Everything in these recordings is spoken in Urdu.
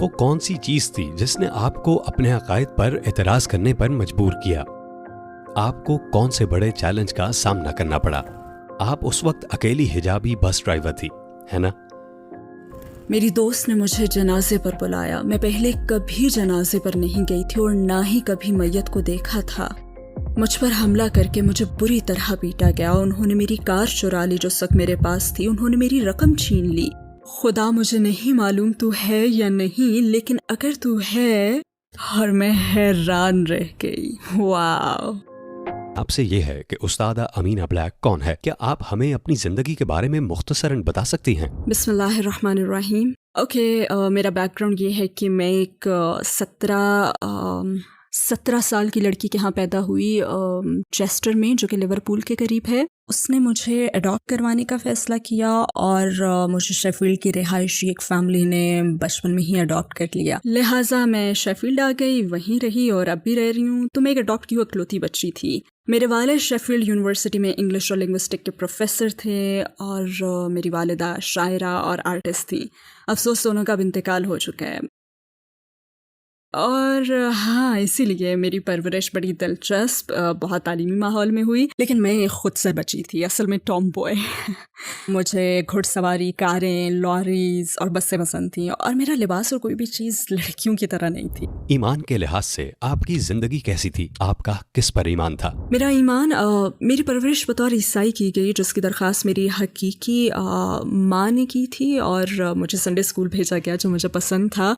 وہ کون سی چیز تھی جس نے آپ کو اپنے عقائد پر اعتراض کرنے پر مجبور کیا؟ آپ کو کون سے بڑے چیلنج کا سامنا کرنا پڑا؟ آپ اس وقت اکیلی حجابی بس ڈرائیور تھی، ہے نا؟ میری دوست نے مجھے جنازے پر بلایا. میں پہلے کبھی جنازے پر نہیں گئی تھی اور نہ ہی کبھی میت کو دیکھا تھا. مجھ پر حملہ کر کے مجھے بری طرح پیٹا گیا. انہوں نے میری کار چرا لی جو اس وقت میرے پاس تھی. انہوں نے میری رقم چھین لی. خدا مجھے نہیں معلوم تو ہے یا نہیں، لیکن اگر تو ہے، اور میں حیران رہ گئی. واو. آپ سے یہ ہے کہ استادہ امینہ بلیک کون ہے؟ کیا آپ ہمیں اپنی زندگی کے بارے میں مختصراً بتا سکتی ہیں؟ بسم اللہ الرحمن الرحیم. اوکے، میرا بیک گراؤنڈ یہ ہے کہ میں ایک 17 سال کی لڑکی کے ہاں پیدا ہوئی، چیسٹر میں، جو کہ لیورپول کے قریب ہے. اس نے مجھے اڈاپٹ کروانے کا فیصلہ کیا اور مجھے شیفیلڈ کی رہائشی ایک فیملی نے بچپن میں ہی اڈاپٹ کر لیا. لہٰذا میں شیفیلڈ آ گئی، وہیں رہی اور اب بھی رہ رہی ہوں. تو میں ایک اڈاپٹ کی اکلوتی بچی تھی. میرے والد شیفیلڈ یونیورسٹی میں انگلش اور لنگوسٹک کے پروفیسر تھے اور میری والدہ شاعرہ اور آرٹسٹ تھی. افسوس دونوں کا اب انتقال ہو چکا ہے. اور ہاں، اسی لیے میری پرورش بڑی دلچسپ، بہت تعلیمی ماحول میں ہوئی، لیکن میں خود سے بچی تھی، اصل میں ٹام بوائے. مجھے گھڑ سواری، کاریں، لوریز اور بسیں پسند تھیں، اور میرا لباس اور کوئی بھی چیز لڑکیوں کی طرح نہیں تھی. ایمان کے لحاظ سے آپ کی زندگی کیسی تھی؟ آپ کا کس پر ایمان تھا؟ میرا ایمان، میری پرورش بطور عیسائی کی گئی، جس کی درخواست میری حقیقی ماں نے کی تھی، اور مجھے سنڈے اسکول بھیجا گیا جو مجھے پسند تھا.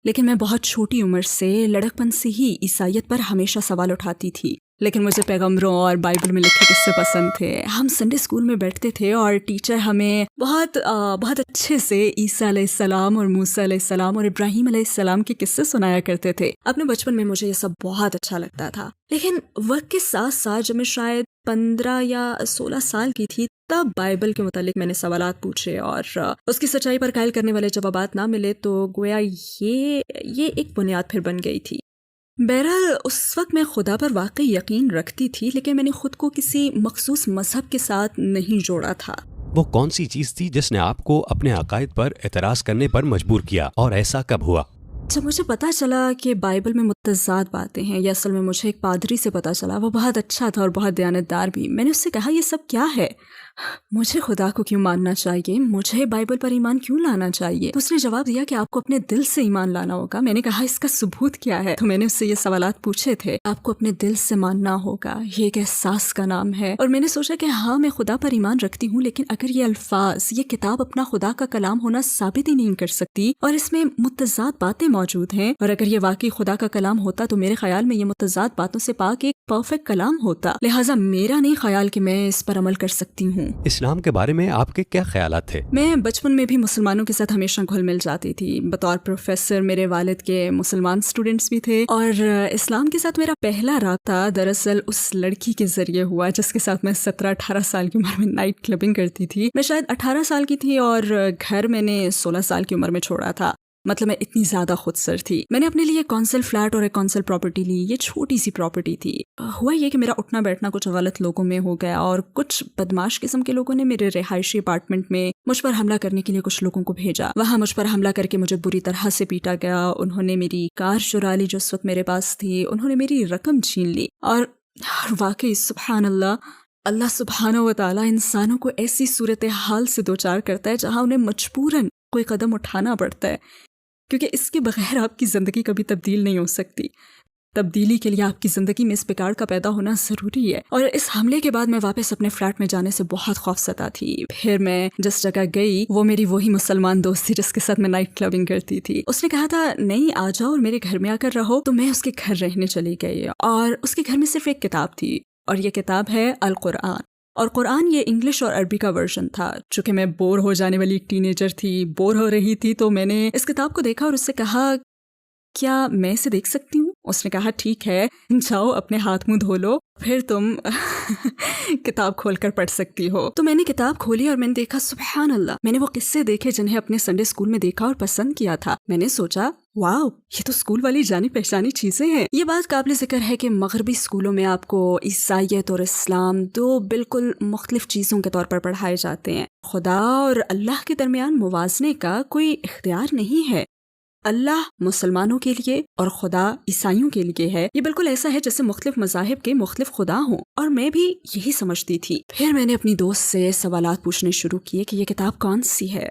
لیکن میں بہت چھوٹی عمر سے، لڑکپن سے ہی عیسائیت پر ہمیشہ سوال اٹھاتی تھی. لیکن مجھے پیغمبروں اور بائبل میں لکھے قصے پسند تھے. ہم سنڈے اسکول میں بیٹھتے تھے اور ٹیچر ہمیں بہت اچھے سے عیسیٰ علیہ السلام اور موسیٰ علیہ السلام اور ابراہیم علیہ السلام کے قصے سنایا کرتے تھے. اپنے بچپن میں مجھے یہ سب بہت اچھا لگتا تھا. لیکن وقت کے ساتھ ساتھ جب میں شاید 15 یا 16 سال کی تھی، تب بائبل کے متعلق میں نے سوالات پوچھے اور اس کی سچائی پر قائل کرنے والے جوابات نہ ملے تو گویا یہ ایک بنیاد پھر بن گئی تھی. بہرحال اس وقت میں خدا پر واقعی یقین رکھتی تھی، لیکن میں نے خود کو کسی مخصوص مذہب کے ساتھ نہیں جوڑا تھا. وہ کون سی چیز تھی جس نے آپ کو اپنے عقائد پر اعتراض کرنے پر مجبور کیا، اور ایسا کب ہوا؟ جب مجھے پتا چلا کہ بائبل میں متضاد باتیں ہیں، یا اصل میں مجھے ایک پادری سے پتا چلا، وہ بہت اچھا تھا اور بہت دیانتدار بھی. میں نے اس سے کہا، یہ سب کیا ہے؟ مجھے خدا کو کیوں ماننا چاہیے؟ مجھے بائبل پر ایمان کیوں لانا چاہیے؟ تو اس نے جواب دیا کہ آپ کو اپنے دل سے ایمان لانا ہوگا. میں نے کہا، اس کا ثبوت کیا ہے؟ تو میں نے اس سے یہ سوالات پوچھے تھے. آپ کو اپنے دل سے ماننا ہوگا، یہ ایک احساس کا نام ہے. اور میں نے سوچا کہ ہاں، میں خدا پر ایمان رکھتی ہوں، لیکن اگر یہ الفاظ، یہ کتاب اپنا خدا کا کلام ہونا ثابت ہی نہیں کر سکتی، اور اس میں متضاد باتیں موجود ہیں، اور اگر یہ واقعی خدا کا کلام ہوتا تو میرے خیال میں یہ متضاد باتوں سے پاک ایک پرفیکٹ کلام ہوتا. لہٰذا میرا نہیں خیال کہ میں اس پر عمل کر سکتی ہوں. اسلام کے بارے میں آپ کے کیا خیالات تھے؟ میں بچپن میں بھی مسلمانوں کے ساتھ ہمیشہ گھل مل جاتی تھی. بطور پروفیسر میرے والد کے مسلمان اسٹوڈنٹس بھی تھے، اور اسلام کے ساتھ میرا پہلا رابطہ دراصل اس لڑکی کے ذریعے ہوا جس کے ساتھ میں 17-18 سال کی عمر میں نائٹ کلبنگ کرتی تھی. میں شاید 18 سال کی تھی اور گھر میں نے 16 سال کی عمر میں چھوڑا تھا. مطلب میں اتنی زیادہ خود سر تھی. میں نے اپنے لیے کونسل فلیٹ اور ایک کونسل پراپرٹی لی. یہ چھوٹی سی پراپرٹی تھی. ہوا یہ کہ میرا اٹھنا بیٹھنا کچھ غلط لوگوں میں ہو گیا، اور کچھ بدماش قسم کے لوگوں نے میرے رہائشی اپارٹمنٹ میں مجھ پر حملہ کرنے کے لیے کچھ لوگوں کو بھیجا. وہاں مجھ پر حملہ کر کے مجھے بری طرح سے پیٹا گیا. انہوں نے میری کار چرا لی جو اس وقت میرے پاس تھی. انہوں نے میری رقم چھین لی. اور واقعی سبحان اللہ سبحانہ و تعالیٰ انسانوں کو ایسی صورتحال سے دوچار کرتا ہے جہاں انہیں مجبوراً کوئی قدم اٹھانا پڑتا ہے، کیونکہ اس کے بغیر آپ کی زندگی کبھی تبدیل نہیں ہو سکتی. تبدیلی کے لیے آپ کی زندگی میں اس پکاڑ کا پیدا ہونا ضروری ہے. اور اس حملے کے بعد میں واپس اپنے فلیٹ میں جانے سے بہت خوفزدہ تھی. پھر میں جس جگہ گئی وہ میری وہی مسلمان دوست تھی جس کے ساتھ میں نائٹ کلبنگ کرتی تھی. اس نے کہا تھا، نہیں آ جاؤ اور میرے گھر میں آ کر رہو. تو میں اس کے گھر رہنے چلی گئی، اور اس کے گھر میں صرف ایک کتاب تھی، اور یہ کتاب ہے القرآن. اور قرآن یہ انگلش اور عربی کا ورژن تھا. چونکہ میں بور ہو جانے والی ایک ٹین ایجر تھی، بور ہو رہی تھی، تو میں نے اس کتاب کو دیکھا اور اس سے کہا، کیا میں اسے دیکھ سکتی ہوں؟ اس نے کہا، ٹھیک ہے، جاؤ اپنے ہاتھ منہ دھو لو، پھر تم کتاب کھول کر پڑھ سکتی ہو. تو میں نے کتاب کھولی اور میں نے دیکھا، سبحان اللہ، میں نے وہ قصے دیکھے جنہیں اپنے سنڈے اسکول میں دیکھا اور پسند کیا تھا. میں نے سوچا، واو، یہ تو اسکول والی جانی پہچانی چیزیں ہیں. یہ بات قابل ذکر ہے کہ مغربی اسکولوں میں آپ کو عیسائیت اور اسلام دو بالکل مختلف چیزوں کے طور پر پڑھائے جاتے ہیں. خدا اور اللہ کے درمیان موازنے کا کوئی اختیار نہیں ہے. اللہ مسلمانوں کے لیے اور خدا عیسائیوں کے لیے ہے، یہ بالکل ایسا ہے جیسے مختلف مذاہب کے مختلف خدا ہوں، اور میں بھی یہی سمجھتی تھی۔ پھر میں نے اپنی دوست سے سوالات پوچھنے شروع کیے کہ یہ کتاب کون سی ہے،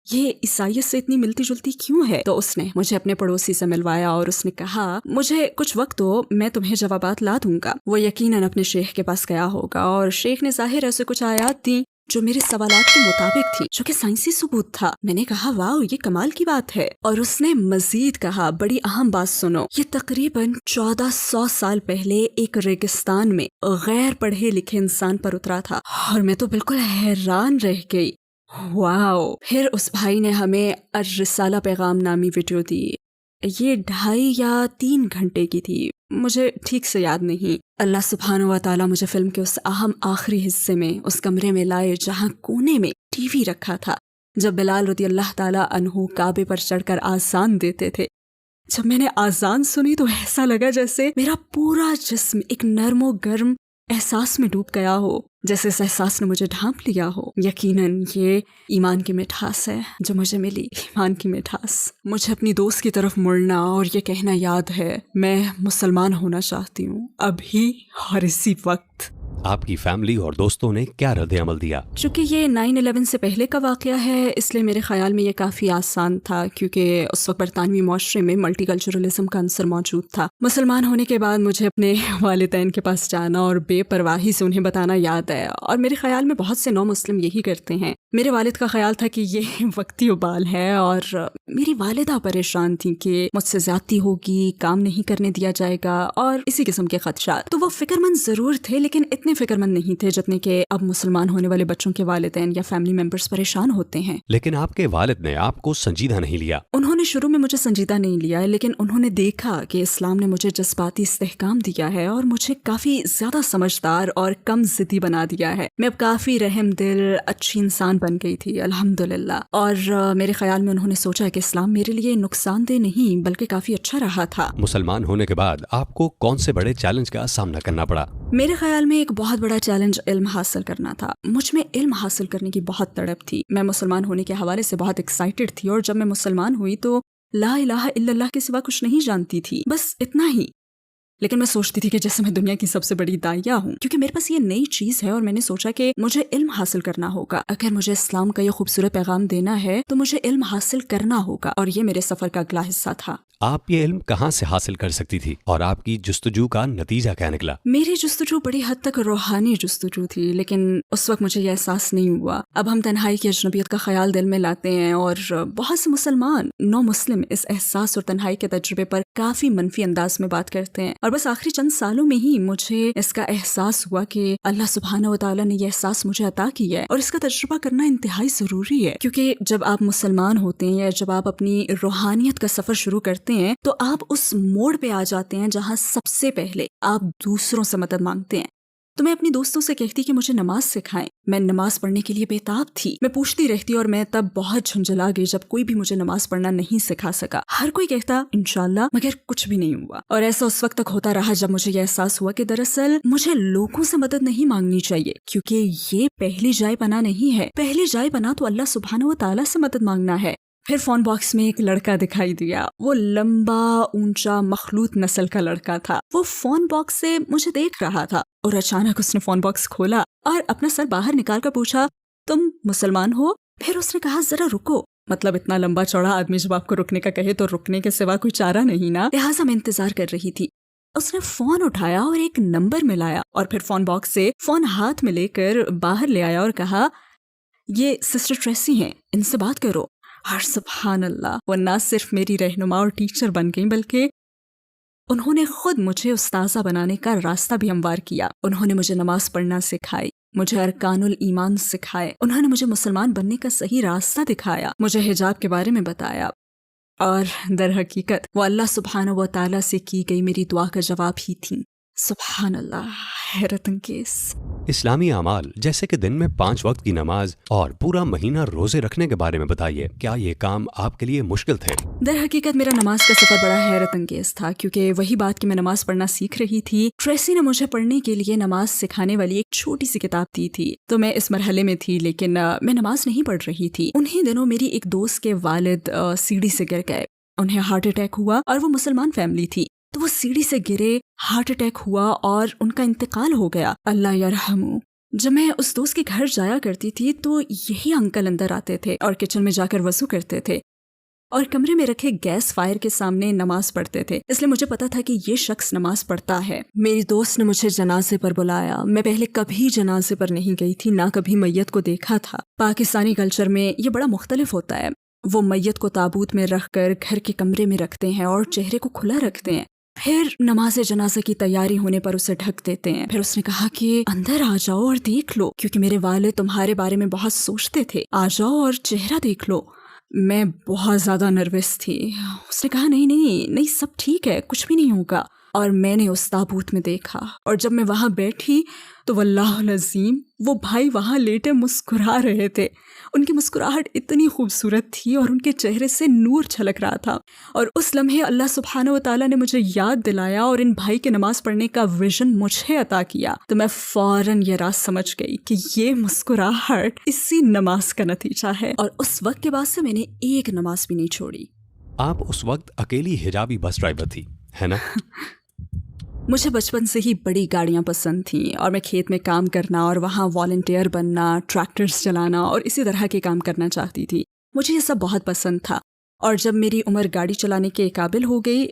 یہ عیسائیت سے اتنی ملتی جلتی کیوں ہے؟ تو اس نے مجھے اپنے پڑوسی سے ملوایا اور اس نے کہا مجھے کچھ وقت دو، میں تمہیں جوابات لا دوں گا۔ وہ یقیناً اپنے شیخ کے پاس گیا ہوگا اور شیخ نے ظاہر ایسے کچھ آیات دیں جو میرے سوالات کے مطابق تھی، جو کہ سائنسی ثبوت تھا۔ میں نے کہا واو، یہ کمال کی بات ہے۔ اور اس نے مزید کہا بڑی اہم بات سنو، یہ تقریباً 1400 سال پہلے ایک ریگستان میں غیر پڑھے لکھے انسان پر اترا تھا، اور میں تو بالکل حیران رہ گئی۔ واو۔ پھر اس بھائی نے ہمیں الرسالہ پیغام نامی ویڈیو دی، یہ 2.5 یا 3 گھنٹے کی تھی، مجھے ٹھیک سے یاد نہیں۔ اللہ سبحانہ و تعالیٰ مجھے فلم کے اس اہم آخری حصے میں اس کمرے میں لائے جہاں کونے میں ٹی وی رکھا تھا، جب بلال رضی اللہ تعالیٰ عنہ کعبے پر چڑھ کر آذان دیتے تھے۔ جب میں نے آذان سنی تو ایسا لگا جیسے میرا پورا جسم ایک نرم و گرم احساس میں ڈوب گیا ہو، جیسے اس احساس نے مجھے ڈھانپ لیا ہو۔ یقیناً یہ ایمان کی مٹھاس ہے جو مجھے ملی، ایمان کی مٹھاس۔ مجھے اپنی دوست کی طرف مڑنا اور یہ کہنا یاد ہے میں مسلمان ہونا چاہتی ہوں، ابھی اور اسی وقت۔ آپ کی فیملی اور دوستوں نے کیا رد عمل دیا؟ چونکہ یہ 9/11 سے پہلے کا واقعہ ہے، اس لیے میرے خیال میں یہ کافی آسان تھا، کیونکہ اس وقت برطانوی معاشرے میں ملٹی کلچرلزم کا عنصر موجود تھا۔ مسلمان ہونے کے بعد مجھے اپنے والدین کے پاس جانا اور بے پرواہی سے انہیں بتانا یاد ہے، اور میرے خیال میں بہت سے نو مسلم یہی کرتے ہیں۔ میرے والد کا خیال تھا کہ یہ وقتی ابال ہے، اور میری والدہ پریشان تھی کہ مجھ سے زیادتی ہوگی، کام نہیں کرنے دیا جائے گا، اور اسی قسم کے خدشات۔ تو وہ فکر مند ضرور تھے، لیکن اتنے فکر مند نہیں تھے جتنے کہ اب مسلمان ہونے والے بچوں کے والدین یا فیملی ممبرز پریشان ہوتے ہیں۔ لیکن آپ کے والد نے آپ کو سنجیدہ نہیں لیا۔ انہوں نے شروع میں مجھے سنجیدہ نہیں لیا، لیکن انہوں نے دیکھا کہ اسلام نے مجھے جذباتی استحکام دیا ہے اور مجھے کافی زیادہ سمجھدار اور کم ضدی بنا دیا ہے۔ میں اب کافی رحم دل اچھی انسان بن گئی تھی الحمدللہ، اور میرے خیال میں انہوں نے سوچا کہ اسلام میرے لیے نقصان دہ نہیں بلکہ کافی اچھا رہا تھا۔ مسلمان ہونے کے بعد آپ کو کون سے بڑے چیلنج کا سامنا کرنا پڑا؟ میرے خیال میں ایک بہت بڑا چیلنج علم حاصل کرنا تھا۔ مجھ میں علم حاصل کرنے کی بہت تڑپ تھی، میں مسلمان ہونے کے حوالے سے بہت ایکسائٹڈ تھی، اور جب میں مسلمان ہوئی تو لا الہ الا اللہ کے سوا کچھ نہیں جانتی تھی، بس اتنا ہی۔ لیکن میں سوچتی تھی کہ جیسے میں دنیا کی سب سے بڑی داعیہ ہوں، کیونکہ میرے پاس یہ نئی چیز ہے، اور میں نے سوچا کہ مجھے علم حاصل کرنا ہوگا۔ اگر مجھے اسلام کا یہ خوبصورت پیغام دینا ہے تو مجھے علم حاصل کرنا ہوگا، اور یہ میرے سفر کا اگلا حصہ تھا۔ آپ یہ علم کہاں سے حاصل کر سکتی تھی، اور آپ کی جستجو کا نتیجہ کیا نکلا؟ میری جستجو بڑی حد تک روحانی جستجو تھی، لیکن اس وقت مجھے یہ احساس نہیں ہوا۔ اب ہم تنہائی کی اجنبیت کا خیال دل میں لاتے ہیں، اور بہت سے مسلمان نو مسلم اس احساس اور تنہائی کے تجربے پر کافی منفی انداز میں بات کرتے ہیں، اور بس آخری چند سالوں میں ہی مجھے اس کا احساس ہوا کہ اللہ سبحانہ و تعالیٰ نے یہ احساس مجھے عطا کیا ہے، اور اس کا تجربہ کرنا انتہائی ضروری ہے، کیونکہ جب آپ مسلمان ہوتے ہیں یا جب آپ اپنی روحانیت کا سفر شروع کرتے ہیں تو آپ اس موڑ پہ آ جاتے ہیں جہاں سب سے پہلے آپ دوسروں سے مدد مانگتے ہیں۔ تو میں اپنی دوستوں سے کہتی کہ مجھے نماز سکھائیں، میں نماز پڑھنے کے لیے بےتاب تھی، میں پوچھتی رہتی، اور میں تب بہت جھنجھلا گئی جب کوئی بھی مجھے نماز پڑھنا نہیں سکھا سکا۔ ہر کوئی کہتا انشاءاللہ، مگر کچھ بھی نہیں ہوا، اور ایسا اس وقت تک ہوتا رہا جب مجھے یہ احساس ہوا کہ دراصل مجھے لوگوں سے مدد نہیں مانگنی چاہیے، کیونکہ یہ پہلی جائے پناہ نہیں ہے۔ پہلی جائے پناہ تو اللہ سبحانہ و تعالیٰ سے مدد مانگنا ہے۔ پھر فون باکس میں ایک لڑکا دکھائی دیا، وہ لمبا اونچا مخلوط نسل کا لڑکا تھا۔ وہ فون باکس سے مجھے دیکھ رہا تھا، اور اچانک اس نے فون باکس کھولا اور اپنا سر باہر نکال کر پوچھا تم مسلمان ہو؟ پھر اس نے کہا ذرا رکو، مطلب اتنا لمبا چوڑا آدمی جب آپ کو رکنے کا کہے تو رکنے کے سوا کوئی چارہ نہیں نا، لہٰذا میں انتظار کر رہی تھی۔ اس نے فون اٹھایا اور ایک نمبر ملایا، اور پھر فون باکس سے فون ہاتھ میں لے کر باہر لے آیا اور کہا یہ سسٹر ٹریسی ہیں، ان سے بات کرو۔ اور سبحان اللہ، وہ نہ صرف میری رہنما اور ٹیچر بن گئی بلکہ انہوں نے خود مجھے استاذہ بنانے کا راستہ بھی ہموار کیا۔ انہوں نے مجھے نماز پڑھنا سکھائی، مجھے ارکان الایمان سکھائے، انہوں نے مجھے مسلمان بننے کا صحیح راستہ دکھایا، مجھے حجاب کے بارے میں بتایا، اور در حقیقت وہ اللہ سبحانہ و تعالیٰ سے کی گئی میری دعا کا جواب ہی تھیں۔ سبحان اللہ، حیرت انگیز۔ اسلامی اعمال جیسے کہ دن میں 5 وقت کی نماز اور پورا مہینہ روزے رکھنے کے بارے میں بتائیے، کیا یہ کام آپ کے لیے مشکل تھے؟ در حقیقت میرا نماز کا سفر بڑا حیرت انگیز تھا، کیونکہ وہی بات کہ میں نماز پڑھنا سیکھ رہی تھی، ٹریسی نے مجھے پڑھنے کے لیے نماز سکھانے والی ایک چھوٹی سی کتاب دی تھی، تو میں اس مرحلے میں تھی، لیکن میں نماز نہیں پڑھ رہی تھی۔ انہی دنوں میری ایک دوست کے والد سیڑھی سے گر گئے، انہیں ہارٹ اٹیک ہوا اور وہ مسلمان فیملی تھی، تو وہ سیڑھی سے گرے، ہارٹ اٹیک ہوا اور ان کا انتقال ہو گیا، اللہ یرحمو۔ جب میں اس دوست کے گھر جایا کرتی تھی تو یہی انکل اندر آتے تھے اور کچن میں جا کر وضو کرتے تھے اور کمرے میں رکھے گیس فائر کے سامنے نماز پڑھتے تھے، اس لیے مجھے پتا تھا کہ یہ شخص نماز پڑھتا ہے۔ میری دوست نے مجھے جنازے پر بلایا، میں پہلے کبھی جنازے پر نہیں گئی تھی، نہ کبھی میت کو دیکھا تھا۔ پاکستانی کلچر میں یہ بڑا مختلف ہوتا ہے، وہ میت کو تابوت میں رکھ کر گھر کے کمرے میں رکھتے ہیں اور چہرے کو کھلا رکھتے ہیں، پھر نماز جنازہ کی تیاری ہونے پر اسے ڈھک دیتے ہیں۔ پھر اس نے کہا کہ اندر آ جاؤ اور دیکھ لو، کیونکہ میرے والد تمہارے بارے میں بہت سوچتے تھے، آ جاؤ اور چہرہ دیکھ لو۔ میں بہت زیادہ نروس تھی۔ اس نے کہا نہیں سب ٹھیک ہے، کچھ بھی نہیں ہوگا، اور میں نے اس تابوت میں دیکھا، اور جب میں وہاں بیٹھی تو واللہ العظیم وہ بھائی وہاں لیٹے مسکرا رہے تھے، ان کی مسکراہٹ اتنی خوبصورت تھی اور ان کے چہرے سے نور چھلک رہا تھا، اور اس لمحے اللہ سبحانہ و تعالیٰ نے مجھے یاد دلایا اور ان بھائی کے نماز پڑھنے کا ویژن مجھے عطا کیا، تو میں فوراً یہ راز سمجھ گئی کہ یہ مسکراہٹ اسی نماز کا نتیجہ ہے، اور اس وقت کے بعد سے میں نے ایک نماز بھی نہیں چھوڑی۔ آپ اس وقت اکیلی حجابی بس ڈرائیور تھی، ہے نا؟ مجھے بچپن سے ہی بڑی گاڑیاں پسند تھیں اور میں کھیت میں کام کرنا اور وہاں والنٹیئر بننا، ٹریکٹرز چلانا اور اسی طرح کے کام کرنا چاہتی تھی۔ مجھے یہ سب بہت پسند تھا، اور جب میری عمر گاڑی چلانے کے قابل ہو گئی،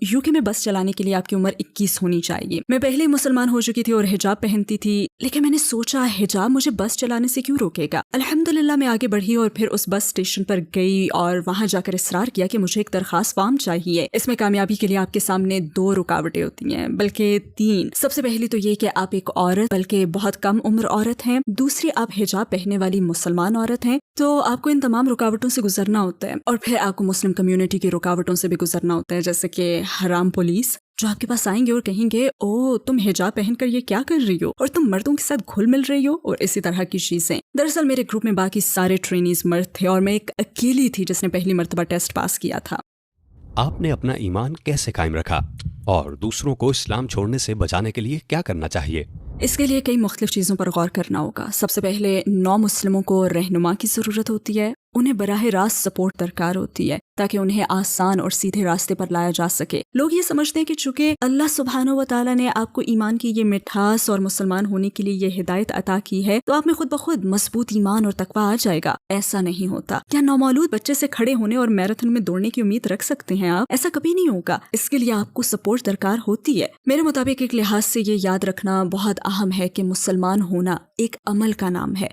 UK میں بس چلانے کے لیے آپ کی عمر 21 ہونی چاہیے۔ میں پہلے ہی مسلمان ہو چکی تھی اور حجاب پہنتی تھی، لیکن میں نے سوچا حجاب مجھے بس چلانے سے کیوں روکے گا۔ الحمدللہ میں آگے بڑھی اور پھر اس بس اسٹیشن پر گئی اور وہاں جا کر اصرار کیا کہ مجھے ایک درخواست فارم چاہیے۔ اس میں کامیابی کے لیے آپ کے سامنے 2 رکاوٹیں ہوتی ہیں، بلکہ 3۔ سب سے پہلی تو یہ کہ آپ ایک عورت، بلکہ بہت کم عمر عورت ہیں، دوسری آپ حجاب پہننے والی مسلمان عورت ہیں، تو آپ کو ان تمام رکاوٹوں سے گزرنا ہوتا ہے، اور پھر آپ کو مسلم کمیونٹی کی رکاوٹوں سے بھی گزرنا ہوتا ہے، جیسے کہ حرام پولیس جو آپ کے پاس آئیں گے اور کہیں گے او تم حجاب پہن کر یہ کیا کر رہی ہو، اور تم مردوں کے ساتھ گھل مل رہی ہو، اور اسی طرح کی چیزیں۔ دراصل میرے گروپ میں باقی سارے ٹرینیز مرد تھے اور میں ایک اکیلی تھی جس نے پہلی مرتبہ ٹیسٹ پاس کیا تھا۔ آپ نے اپنا ایمان کیسے قائم رکھا اور دوسروں کو اسلام چھوڑنے سے بچانے کے لیے کیا کرنا چاہیے؟ اس کے لیے کئی مختلف چیزوں پر غور کرنا ہوگا۔ سب سے پہلے نو مسلموں کو رہنما کی ضرورت ہوتی ہے، انہیں براہ راست سپورٹ درکار ہوتی ہے تاکہ انہیں آسان اور سیدھے راستے پر لایا جا سکے۔ لوگ یہ سمجھتے ہیں کہ چونکہ اللہ سبحانہ و تعالیٰ نے آپ کو ایمان کی یہ مٹھاس اور مسلمان ہونے کے لیے یہ ہدایت عطا کی ہے تو آپ میں خود بخود مضبوط ایمان اور تقویٰ آ جائے گا۔ ایسا نہیں ہوتا۔ کیا نومولود بچے سے کھڑے ہونے اور میراتھن میں دوڑنے کی امید رکھ سکتے ہیں آپ؟ ایسا کبھی نہیں ہوگا۔ اس کے لیے آپ کو سپورٹ درکار ہوتی ہے۔ میرے مطابق ایک لحاظ سے یہ یاد رکھنا بہت اہم ہے کہ مسلمان ہونا ایک عمل کا نام ہے،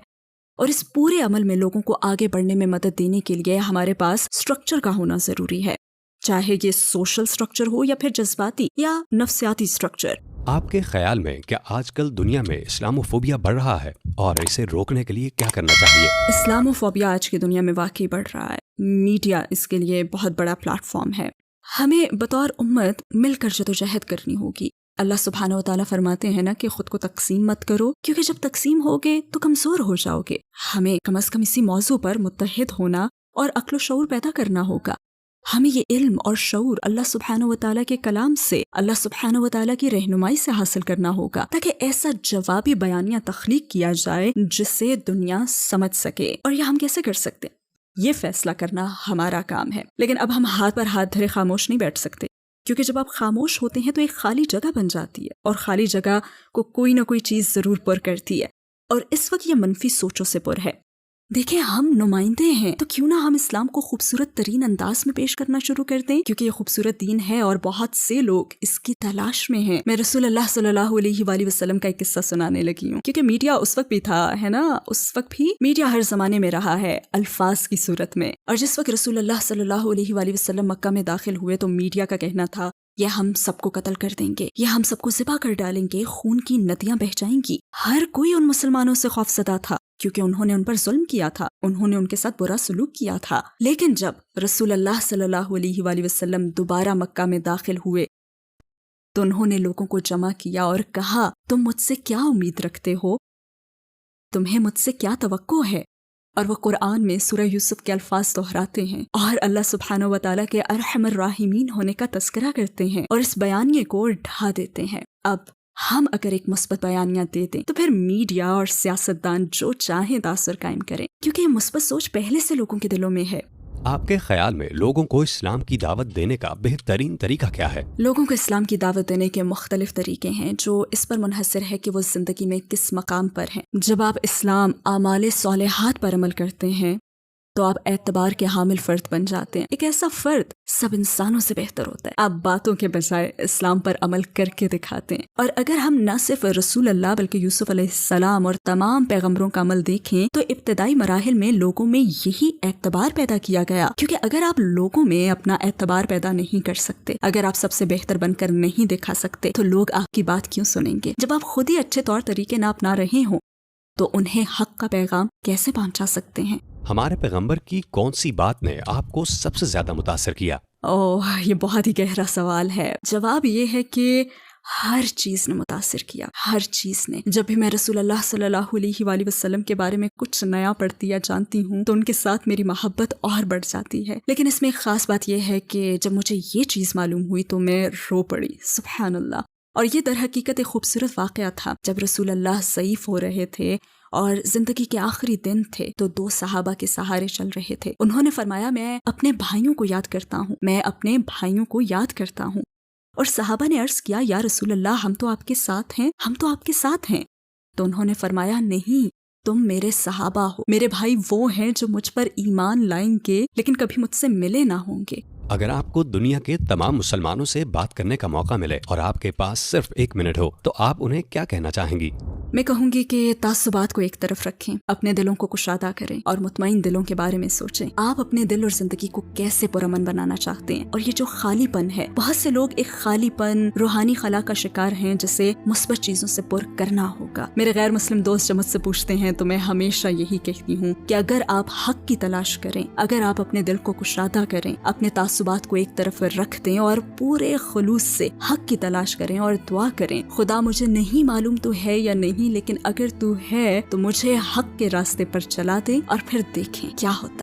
اور اس پورے عمل میں لوگوں کو آگے بڑھنے میں مدد دینے کے لیے ہمارے پاس سٹرکچر کا ہونا ضروری ہے، چاہے یہ سوشل سٹرکچر ہو یا پھر جذباتی یا نفسیاتی سٹرکچر۔ آپ کے خیال میں کیا آج کل دنیا میں اسلاموفوبیا بڑھ رہا ہے، اور اسے روکنے کے لیے کیا کرنا چاہیے؟ اسلاموفوبیا آج کی دنیا میں واقعی بڑھ رہا ہے۔ میڈیا اس کے لیے بہت بڑا پلیٹ فارم ہے۔ ہمیں بطور امت مل کر جدوجہد کرنی ہوگی۔ اللہ سبحانہ و تعالیٰ فرماتے ہیں نا کہ خود کو تقسیم مت کرو، کیونکہ جب تقسیم ہوگے تو کمزور ہو جاؤ گے۔ ہمیں کم از کم اسی موضوع پر متحد ہونا اور عقل و شعور پیدا کرنا ہوگا۔ ہمیں یہ علم اور شعور اللہ سبحانہ و تعالیٰ کے کلام سے، اللہ سبحانہ و تعالیٰ کی رہنمائی سے حاصل کرنا ہوگا، تاکہ ایسا جوابی بیانیہ تخلیق کیا جائے جسے دنیا سمجھ سکے۔ اور یہ ہم کیسے کر سکتے ہیں؟ یہ فیصلہ کرنا ہمارا کام ہے، لیکن اب ہم ہاتھ پر ہاتھ دھرے خاموش نہیں بیٹھ سکتے، کیونکہ جب آپ خاموش ہوتے ہیں تو ایک خالی جگہ بن جاتی ہے، اور خالی جگہ کو کوئی نہ کوئی چیز ضرور پر کرتی ہے، اور اس وقت یہ منفی سوچوں سے پر ہے۔ دیکھیں، ہم نمائندے ہیں تو کیوں نہ ہم اسلام کو خوبصورت ترین انداز میں پیش کرنا شروع کر دیں، کیونکہ یہ خوبصورت دین ہے اور بہت سے لوگ اس کی تلاش میں ہیں۔ میں رسول اللہ صلی اللہ علیہ وآلہ وسلم کا ایک قصہ سنانے لگی ہوں، کیونکہ میڈیا اس وقت بھی تھا، ہے نا، اس وقت بھی میڈیا ہر زمانے میں رہا ہے الفاظ کی صورت میں، اور جس وقت رسول اللہ صلی اللہ علیہ وآلہ وسلم مکہ میں داخل ہوئے تو میڈیا کا کہنا تھا یہ ہم سب کو قتل کر دیں گے، یہ ہم سب کو ذبح کر ڈالیں گے، خون کی ندیاں بہہ جائیں گی۔ ہر کوئی ان مسلمانوں سے خوف زدہ تھا، کیونکہ انہوں نے ان پر ظلم کیا تھا، انہوں نے ان کے ساتھ برا سلوک کیا تھا۔ لیکن جب رسول اللہ صلی اللہ علیہ وآلہ وسلم دوبارہ مکہ میں داخل ہوئے تو انہوں نے لوگوں کو جمع کیا اور کہا، تم مجھ سے کیا امید رکھتے ہو؟ تمہیں مجھ سے کیا توقع ہے؟ اور وہ قرآن میں سورہ یوسف کے الفاظ دہراتے ہیں اور اللہ سبحانہ و تعالیٰ کے ارحم الراحمین ہونے کا تذکرہ کرتے ہیں اور اس بیانیے کو ڈھا دیتے ہیں۔ اب ہم اگر ایک مثبت بیانیہ دے دیں تو پھر میڈیا اور سیاستدان جو چاہیں تاثر قائم کریں، کیونکہ یہ مثبت سوچ پہلے سے لوگوں کے دلوں میں ہے۔ آپ کے خیال میں لوگوں کو اسلام کی دعوت دینے کا بہترین طریقہ کیا ہے؟ لوگوں کو اسلام کی دعوت دینے کے مختلف طریقے ہیں جو اس پر منحصر ہے کہ وہ زندگی میں کس مقام پر ہیں۔ جب آپ اسلام اعمال صالحات پر عمل کرتے ہیں تو آپ اعتبار کے حامل فرد بن جاتے ہیں، ایک ایسا فرد سب انسانوں سے بہتر ہوتا ہے۔ آپ باتوں کے بجائے اسلام پر عمل کر کے دکھاتے ہیں۔ اور اگر ہم نہ صرف رسول اللہ بلکہ یوسف علیہ السلام اور تمام پیغمبروں کا عمل دیکھیں تو ابتدائی مراحل میں لوگوں میں یہی اعتبار پیدا کیا گیا، کیونکہ اگر آپ لوگوں میں اپنا اعتبار پیدا نہیں کر سکتے، اگر آپ سب سے بہتر بن کر نہیں دکھا سکتے تو لوگ آپ کی بات کیوں سنیں گے؟ جب آپ خود ہی اچھے طور طریقے نہ اپنا رہے ہوں تو انہیں حق کا پیغام کیسے پہنچا سکتے ہیں؟ ہمارے پیغمبر کی کون سی بات نے آپ کو سب سے زیادہ متاثر کیا؟ یہ بہت ہی گہرا سوال ہے۔ جواب یہ ہے کہ ہر چیز نے متاثر کیا، ہر چیز نے۔ جب بھی میں رسول اللہ صلی اللہ علیہ وآلہ وسلم کے بارے میں کچھ نیا پڑھتی یا جانتی ہوں تو ان کے ساتھ میری محبت اور بڑھ جاتی ہے۔ لیکن اس میں ایک خاص بات یہ ہے کہ جب مجھے یہ چیز معلوم ہوئی تو میں رو پڑی، سبحان اللہ۔ اور یہ در حقیقت ایک خوبصورت واقعہ تھا۔ جب رسول اللہ ضعیف ہو رہے تھے اور زندگی کے آخری دن تھے تو 2 صحابہ کے سہارے چل رہے تھے۔ انہوں نے فرمایا، میں اپنے بھائیوں کو یاد کرتا ہوں، میں اپنے بھائیوں کو یاد کرتا ہوں۔ اور صحابہ نے عرض کیا، یا رسول اللہ، ہم تو آپ کے ساتھ ہیں، ہم تو آپ کے ساتھ ہیں۔ تو انہوں نے فرمایا، نہیں، تم میرے صحابہ ہو، میرے بھائی وہ ہیں جو مجھ پر ایمان لائیں گے لیکن کبھی مجھ سے ملے نہ ہوں گے۔ اگر آپ کو دنیا کے تمام مسلمانوں سے بات کرنے کا موقع ملے اور آپ کے پاس صرف 1 منٹ ہو تو آپ انہیں کیا کہنا چاہیں گی؟ میں کہوں گی کہ تعصبات کو ایک طرف رکھیں، اپنے دلوں کو کشادہ کریں اور مطمئن دلوں کے بارے میں سوچیں۔ آپ اپنے دل اور زندگی کو کیسے پرامن بنانا چاہتے ہیں؟ اور یہ جو خالی پن ہے، بہت سے لوگ ایک خالی پن، روحانی خلا کا شکار ہیں جسے مثبت چیزوں سے پر کرنا ہوگا۔ میرے غیر مسلم دوست جب مجھ سے پوچھتے ہیں تو میں ہمیشہ یہی کہتی ہوں کہ اگر آپ حق کی تلاش کریں، اگر آپ اپنے دل کو کشادہ کریں، اپنے تعصبات کو ایک طرف رکھ دیں اور پورے خلوص سے حق کی تلاش کریں اور دعا کریں، خدا مجھے نہیں معلوم تو ہے یا نہیں، لیکن اگر تو ہے تو مجھے حق کے راستے پر چلا دے، اور پھر دیکھیں کیا ہوتا ہے۔